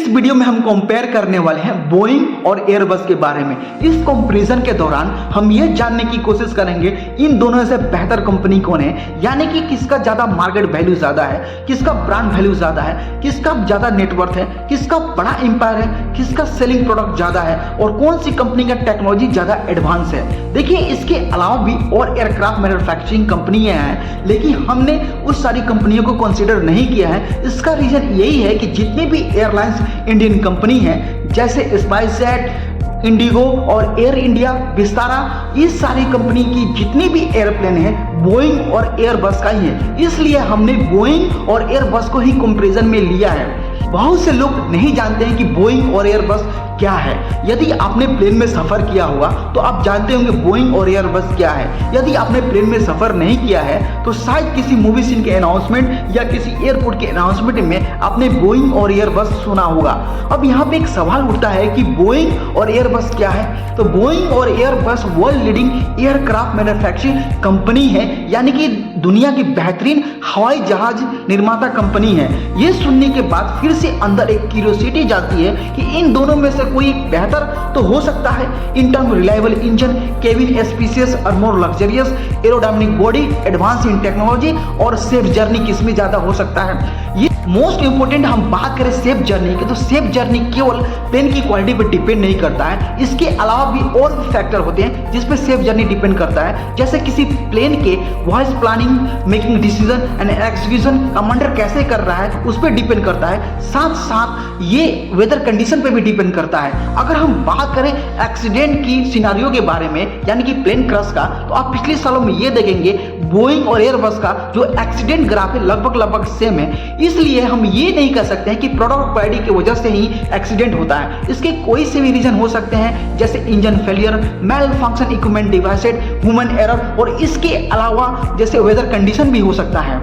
इस वीडियो में हम कंपेयर करने वाले हैं बोइंग और एयरबस के बारे में। इस कंपैरिजन के दौरान हम ये जानने की कोशिश करेंगे इन दोनों से बेहतर कंपनी कौन है, यानी कि किसका ज्यादा मार्केट वैल्यू ज्यादा है, किसका ब्रांड वैल्यू ज्यादा है, किसका ज्यादा नेटवर्थ है, किसका बड़ा एम्पायर है, किसका सेलिंग प्रोडक्ट ज्यादा है और कौन सी कंपनी का टेक्नोलॉजी ज्यादा एडवांस है। देखिए, इसके अलावा भी और एयरक्राफ्ट मैन्युफैक्चरिंग कंपनियां हैं, लेकिन हमने उस सारी कंपनियों को कंसीडर नहीं किया है। इसका रीजन यही है कि जितनी भी एयरलाइंस इंडियन कंपनी है जैसे स्पाइसजेट, इंडिगो और एयर इंडिया, विस्तारा, इस सारी कंपनी की जितनी भी एयरप्लेन है बोइंग और एयरबस का ही है। इसलिए हमने बोइंग और एयरबस को ही कंपैरिजन में लिया है। बहुत से लोग नहीं जानते हैं कि बोइंग और एयरबस क्या है। यदि आपने प्लेन में सफर किया होगा तो आप जानते होंगे बोइंग और एयरबस क्या है। यदि आपने प्लेन में सफर नहीं किया है तो शायद किसी मूवी सीन के अनाउंसमेंट या किसी एयरपोर्ट के अनाउंसमेंट में आपने बोइंग और एयरबस सुना होगा। अब यहाँ पे एक सवाल उठता है कि बोइंग और एयरबस क्या है। तो बोइंग और Airbus world leading aircraft manufacturing company है, यानी कि दुनिया की बेहतरीन हवाई जहाज निर्माता कंपनी है। ये सुनने के बाद फिर से अंदर एक क्यूरियोसिटी जाती है कि इन दोनों में से कोई बेहतर तो हो सकता है in term reliable engine, cabin spacious और more luxurious, aerodynamic body, advance in technology और सेफ जर्नी, किसमें ज्यादा हो सकता है। ये मोस्ट इंपोर्टेंट हम बात करें सेफ जर्नी की, तो सेफ जर्नी केवल प्लेन की क्वालिटी पर डिपेंड नहीं करता है। इसके अलावा भी और भी फैक्टर होते हैं जिस पे सेफ जर्नी डिपेंड करता है, जैसे किसी प्लेन के voice planning, making decision and execution commander कैसे कर रहा है उस पर डिपेंड करता है। साथ साथ ये वेदर कंडीशन पे भी डिपेंड करता है। अगर हम बात करें एक्सीडेंट की सिनारियो के बारे में, यानी कि प्लेन क्रैश का, तो आप पिछले सालों में ये देखेंगे बोइंग और एयरबस का जो एक्सीडेंट ग्राफ है लगभग सेम है। इसलिए हम ये नहीं कह सकते हैं कि प्रोडक्ट क्वालिटी की वजह से ही एक्सीडेंट होता है। इसके कोई से भी रीजन हो सकते हैं, जैसे engine failure, malfunction, equipment devised, human error और इसके अलावा जैसे वेदर कंडीशन भी हो सकता है।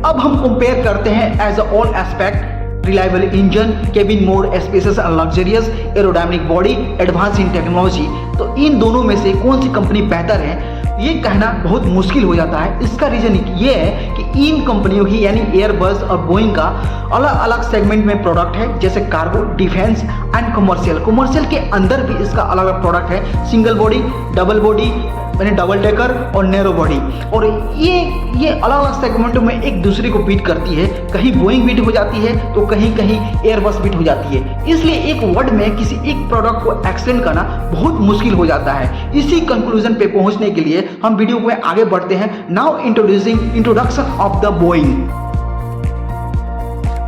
अब हम कंपेयर करते हैं as a all aspect, reliable engine, cabin mode spacious और luxurious, aerodynamic body, advance in technology. तो इन दोनों में से कौन सी कंपनी बेहतर है ये कहना बहुत मुश्किल हो जाता है। इसका रीजन ये है कि इन कंपनियों की यानी एयरबस और बोइंग का अलग अलग सेगमेंट में प्रोडक्ट है, जैसे cargo, defence and commercial. Commercial के अंदर भी इसका अलग अलग प्रोडक्ट है, सिंगल बॉडी, डबल बॉडी, यानी डबल डेकर और नैरो बॉडी। और ये अलग अलग सेगमेंटों में एक दूसरे को बीट करती है। कहीं बोइंग बीट हो जाती है तो कहीं कहीं एयरबस बीट हो जाती है। इसलिए एक वर्ड में किसी एक प्रोडक्ट को एक्सप्लेन करना बहुत मुश्किल हो जाता है। इसी कंक्लूजन पे पहुंचने के लिए हम वीडियो में आगे बढ़ते हैं। Now introduction of the Boeing.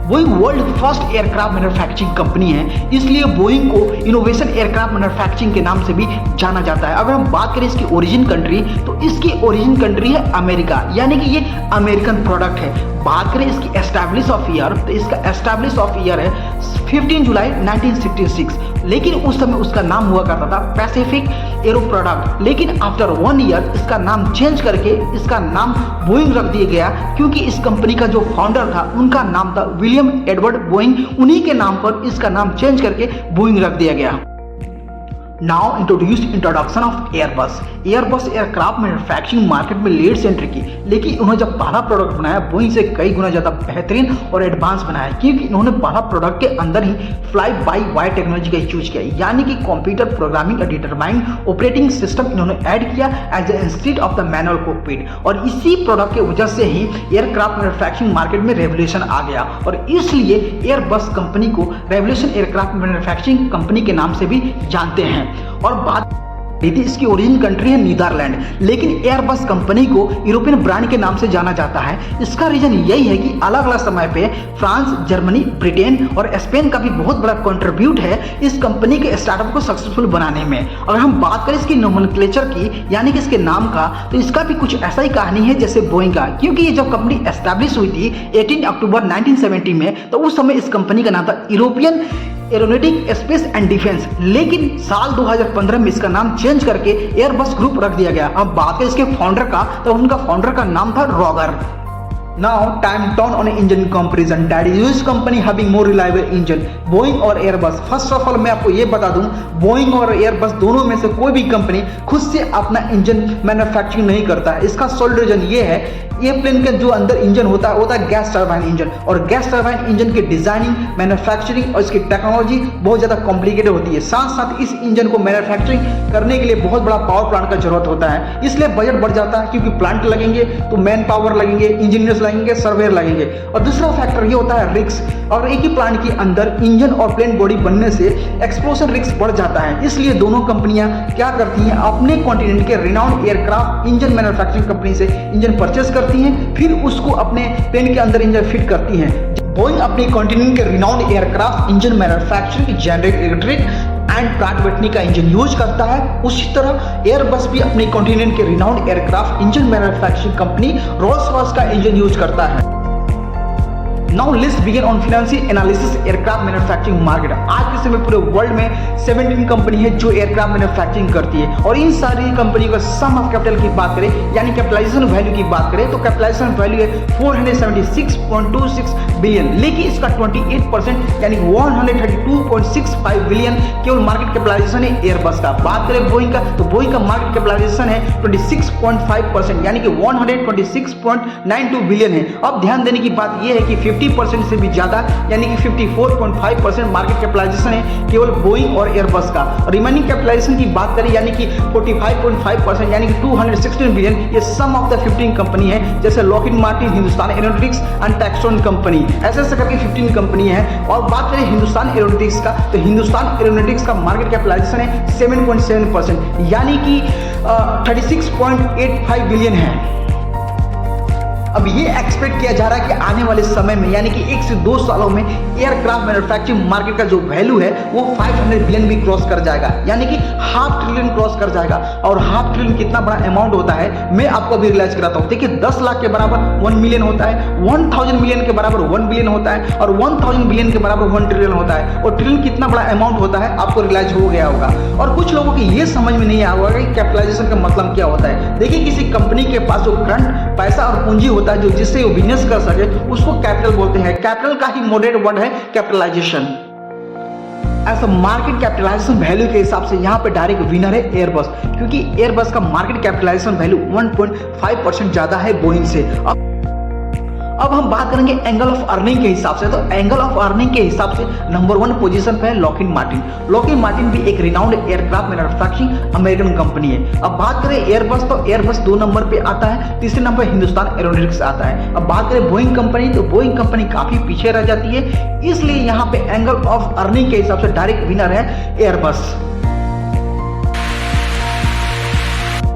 Boeing world first aircraft manufacturing company है, इसलिए बोइंग को इनोवेशन एयरक्राफ्ट मैन्युफैक्चरिंग के नाम से भी जाना जाता है। अगर हम बात करें इसकी ओरिजिन कंट्री, तो इसकी ओरिजिन कंट्री है अमेरिका, यानी कि ये अमेरिकन प्रोडक्ट है। बात करें इसकी एस्टैब्लिश ऑफ ईयर, तो इसका एस्टैब्लिश ऑफ ईयर है 15 जुलाई 1966, लेकिन उस समय उसका नाम हुआ करता था पैसिफिक एरो प्रोडक्ट। लेकिन आफ्टर 1 ईयर इसका नाम चेंज करके इसका नाम बोइंग रख दिया गया, क्योंकि इस कंपनी का जो फाउंडर था उनका नाम था विलियम एडवर्ड बोइंग। उन्हीं के नाम पर इसका नाम चेंज करके बोइंग रख दिया गया। Now introduction of Airbus. Airbus aircraft manufacturing market में लीड सेंटर की, लेकिन उन्होंने जब पहला प्रोडक्ट बनाया बोइंग से कई गुना ज़्यादा बेहतरीन और एडवांस बनाया, क्योंकि इन्होंने पहला प्रोडक्ट के अंदर ही फ्लाई बाय वायर टेक्नोलॉजी का यूज किया, यानी कि कंप्यूटर प्रोग्रामिंग और डिटरमाइंड ऑपरेटिंग सिस्टम इन्होंने ऐड किया as a instead of the manual cockpit. और इसी प्रोडक्ट की वजह से ही एयरक्राफ्ट मैन्युफैक्चरिंग मार्केट में रेवोल्यूशन आ गया, और इसलिए एयरबस कंपनी को रेवोल्यूशन एयरक्राफ्ट मैन्युफैक्चरिंग कंपनी के नाम से भी जानते हैं। और बात इसकी ओरिजिन कंट्री है नीदरलैंड, लेकिन एयरबस कंपनी को यूरोपियन ब्रांड के नाम से जाना जाता है। इसका रीजन यही है कि अलग अलग समय पे फ्रांस, जर्मनी, ब्रिटेन और स्पेन का भी बहुत बड़ा कंट्रीब्यूट है इस कंपनी के स्टार्टअप को सक्सेसफुल बनाने में। अगर हम बात करें इसकी नोमेनक्लेचर की, यानी कि इसके नाम का, तो इसका भी कुछ ऐसा ही कहानी है जैसे बोइंग का, क्योंकि ये जब कंपनी एस्टैब्लिश हुई थी 18 अक्टूबर 1970 में, तो उस समय इस कंपनी का नाम था European aeronautic space and defence, लेकिन साल 2015 में इसका नाम चेंज करके एयरबस ग्रुप रख दिया गया। अब बात है इसके फाउंडर का, तो उनका फाउंडर का नाम था Roger. Now time turn on engine comparison. That is which company having more reliable engine, Boeing और Airbus. फर्स्ट ऑफ ऑल मैं आपको ये बता दूं, बोइंग और एयरबस दोनों में से कोई भी कंपनी खुद से अपना इंजन मैन्युफैक्चरिंग नहीं करता है। इसका सोल रीजन ये है, ये प्लेन का जो अंदर इंजन होता है गैस टरबाइन इंजन, और गैस टरबाइन इंजन की डिजाइनिंग, मैन्युफैक्चरिंग और इसकी टेक्नोलॉजी बहुत ज़्यादा कॉम्प्लिकेटेड होती है। साथ साथ इस इंजन को मैन्युफैक्चरिंग करने के लिए बहुत बड़ा पावर प्लांट का जरूरत होता है, इसलिए बजट बढ़ जाता है, क्योंकि प्लांट लगेंगे तो मैन पावर लगेंगे, इंजीनियर्स लगेंगे, सर्वेयर लगेंगे। और दूसरा फैक्टर ये होता है रिस्क, और एक ही प्लांट के अंदर इंजन और प्लेन बॉडी बनने से एक्सप्लोजन रिस्क बढ़ जाता है। इसलिए दोनों कंपनियां क्या करती हैं, अपने कॉन्टिनेंट के renowned aircraft engine manufacturing company से इंजन परचेस करती हैं, फिर उसको अपने प्लेन के अंदर इंजन फिट करती हैं। बोइंग अपने कॉन्टिनेंट के renowned aircraft engine manufacturing general electric and Pratt Whitney का इंजन यूज करता है। उसी तरह एयरबस भी अपने कॉन्टिनेंट के renowned aircraft engine manufacturing company Rolls Royce का इंजन यूज करता है। Now let's begin on financial analysis aircraft manufacturing market. आज के समय पूरे वर्ल्ड में 17 कंपनी है जो एयरक्राफ्ट मैन्युफैक्चरिंग करती है, और इन सारी कंपनी का सम ऑफ कैपिटल की बात करें, यानी कैपिटलाइजेशन वैल्यू की बात करें, तो कैपिटलाइजेशन वैल्यू है 476.26 बिलियन, लेकिन इसका 28% यानी 132.65 बिलियन केवल मार्केट कैपिटलाइजेशन है एयरबस का। बात करें बोइंग का, तो बोइंग का मार्केट कैपिटलाइजेशन है 26.5% यानी कि 126.92 बिलियन है। अब ध्यान देने की बात यह है कि 50% से भी ज्यादा यानी कि 54.5% मार्केट कैपिटलाइजेशन है केवल बोइंग और एयरबस का। रिमेनिंग कैपिटलाइजेशन की बात करें यानी कि 45.5% यानी कि 216 बिलियन, ये सम ऑफ द 15 कंपनी है, जैसे Lockheed Martin, Hindustan aeronautics and Textron company, ऐसे करके 15 कंपनी है। और बात करें हिंदुस्तान एरोनॉटिक्स का, तो हिंदुस्तान एरोनॉटिक्स का मार्केट कैपिटलाइजेशन है 7.7% यानी कि 36.85 बिलियन है। अब ये एक्सपेक्ट किया जा रहा है कि आने वाले समय में यानी कि 1 से 2 सालों में एयरक्राफ्ट मैन्युफैक्चरिंग मार्केट का जो वैल्यू है वो 500 बिलियन भी क्रॉस कर जाएगा, यानी कि ½ ट्रिलियन क्रॉस कर जाएगा। और ½ ट्रिलियन कितना बड़ा अमाउंट होता है, मैं आपको अभी रियलाइज कराता हूँ। देखिए 10 लाख के बराबर 1 मिलियन होता है, 1000 मिलियन के बराबर 1 बिलियन होता है, और 1000 बिलियन के बराबर 1 ट्रिलियन होता है। और ट्रिलियन कितना बड़ा अमाउंट होता है आपको रियलाइज हो गया होगा। और कुछ लोगों की ये समझ में नहीं आया होगा कि कैपिटलाइजेशन का मतलब क्या होता है। देखिए किसी कंपनी के पास जो करंट पैसा और पूंजी होता है, जो जिससे वो बिजनेस कर सके, उसको कैपिटल बोलते हैं। कैपिटल का ही मॉडरेट वर्ड है कैपिटलाइजेशन। ऐसा मार्केट कैपिटलाइजेशन वैल्यू के हिसाब से यहाँ पे डायरेक्ट विनर है एयरबस, क्योंकि एयरबस का मार्केट कैपिटलाइजेशन वैल्यू 1.5% ज्यादा है बोइंग से। अब हम बात करेंगे एंगल ऑफ अर्निंग के हिसाब से, तो एंगल ऑफ अर्निंग के हिसाब से नंबर 1 पोजीशन पे है लॉकहीड मार्टिन। लॉकहीड मार्टिन भी एक renowned aircraft manufacturing American company है। अब बात करें एयरबस, तो एयरबस 2 नंबर पे आता है, तीसरे नंबर हिंदुस्तान एरोनॉटिक्स आता है। अब बात करें बोइंग कंपनी, तो बोइंग कंपनी काफी पीछे रह जाती है, इसलिए यहाँ पे एंगल ऑफ अर्निंग के हिसाब से डायरेक्ट विनर है एयरबस।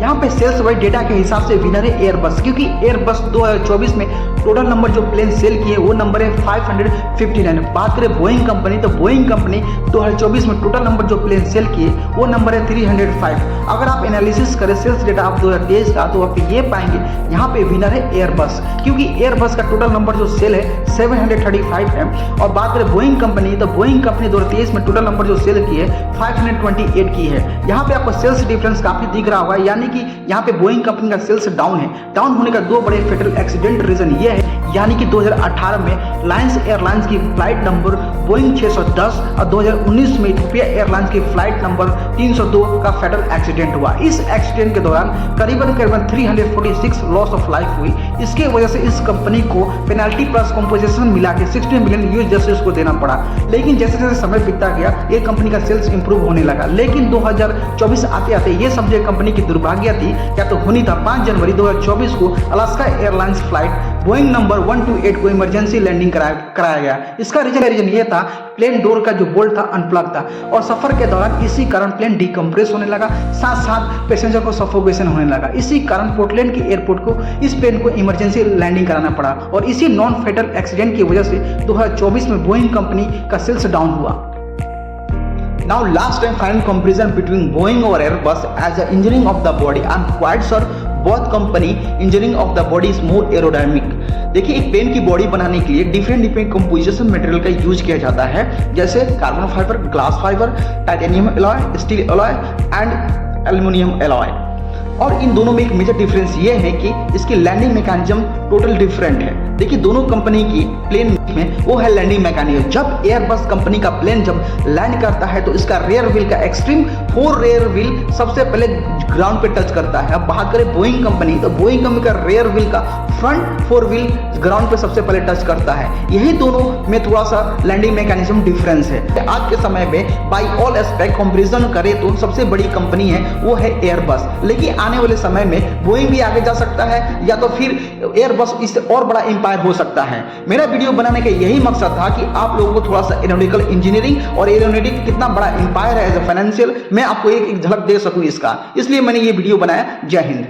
यहाँ पे सेल्स वाइज डेटा के हिसाब से विनर है एयरबस, क्योंकि एयरबस 2024 में टोटल नंबर जो प्लेन सेल किए वो नंबर है 559। बात करें बोइंग कंपनी, तो बोइंग कंपनी 2024 में टोटल नंबर जो प्लेन सेल किए वो नंबर है 305। अगर आप एनालिसिस करें सेल्स डेटा आप 2023 का, तो आप ये पाएंगे यहाँ पे विनर है एयरबस, क्योंकि एयरबस का टोटल नंबर जो सेल है 735 है। और बात करें बोइंग कंपनी, तो बोइंग कंपनी 2023 में टोटल नंबर जो सेल की है 528 की है। यहाँ पे आपको सेल्स डिफरेंस काफी दिख रहा होगा, यानी कि यहाँ पे बोइंग कंपनी का सेल्स डाउन है। डाउन होने का 2 बड़े फेटल एक्सीडेंट रीजन ये है, यानी कि 2018 में लायंस एयरलाइंस की फ्लाइट नंबर बोइंग 610 और 2019 में इथियोपिया एयरलाइंस की फ्लाइट नंबर 302 का फेटल एक्सीडेंट हुआ। इस एक्सीडेंट के दौरान करीबन 346 लॉस ऑफ लाइफ हुई। इसके वजह से इस कंपनी को पेनल्टी प्लस कॉम्पोजिशन मिला के 16 बिलियन यूएस जस्टिस को देना पड़ा। लेकिन जैसे जैसे समय बीतता गया ये कंपनी का सेल्स इंप्रूव होने लगा। लेकिन 2024 आते आते ये समझे कंपनी की दुर्भाग्य थी, क्या तो होनी था 5 जनवरी 2024 को Alaska airlines flight Boeing number 128 को इमरजेंसी लैंडिंग कराया गया। इसका रीजन ये था, प्लेन डोर का जो बोल्ट था अनप्लग था, और सफर के दौरान इसी कारण प्लेन डिकम्प्रेस होने लगा, साथ साथ पैसेंजर को सफोकेशन होने लगा। इसी कारण पोर्टलैंड के एयरपोर्ट को इस प्लेन को इमरजेंसी लैंडिंग कराना पड़ा, और इसी नॉन फेटल एक्सीडेंट की वजह से 2024 में बोइंग कंपनी का सेल्स डाउन हुआ। Now last and final comparison between Boeing or Airbus as the engineering of the body. I'm quite sure both company engineering of the body is more aerodynamic. देखिए एक plane की body बनाने के लिए different composition material का use किया जाता है, जैसे carbon fibre, glass fibre, titanium alloy, steel alloy and aluminium alloy. और इन दोनों में एक मेजर डिफरेंस ये है कि इसकी लैंडिंग मैकेनिज्म टोटल डिफरेंट है। देखिए दोनों कंपनी की प्लेन में वो है लैंडिंग मैकेनिज्म। जब एयरबस कंपनी का प्लेन जब लैंड करता है तो इसका रेयर व्हील का एक्सट्रीम 4 रेयर व्हील सबसे पहले ग्राउंड पे टच करता है। अब बात करें बोइंग कंपनी, तो बोइंग कंपनी का रेयर व्हील का फ्रंट 4 व्हील ग्राउंड पे सबसे पहले टच करता है। यही दोनों में थोड़ा सा लैंडिंग मैकेनिज्म डिफरेंस है। आज के समय में बाई ऑल एस्पेक्ट कंपैरिजन करें तो सबसे बड़ी कंपनी है वो है एयरबस, लेकिन आने वाले समय में बोइंग भी आगे जा सकता है या तो फिर एयरबस इससे और बड़ा एम्पायर हो सकता है। मेरा वीडियो बनाने का यही मकसद था कि आप लोगों को थोड़ा सा एरोनॉटिकल इंजीनियरिंग और एरोनॉटिक कितना बड़ा एम्पायर है एज ए फाइनेंशियल, मैं आपको एक झलक दे सकूं इसका, इसलिए मैंने ये वीडियो बनाया। जय हिंद।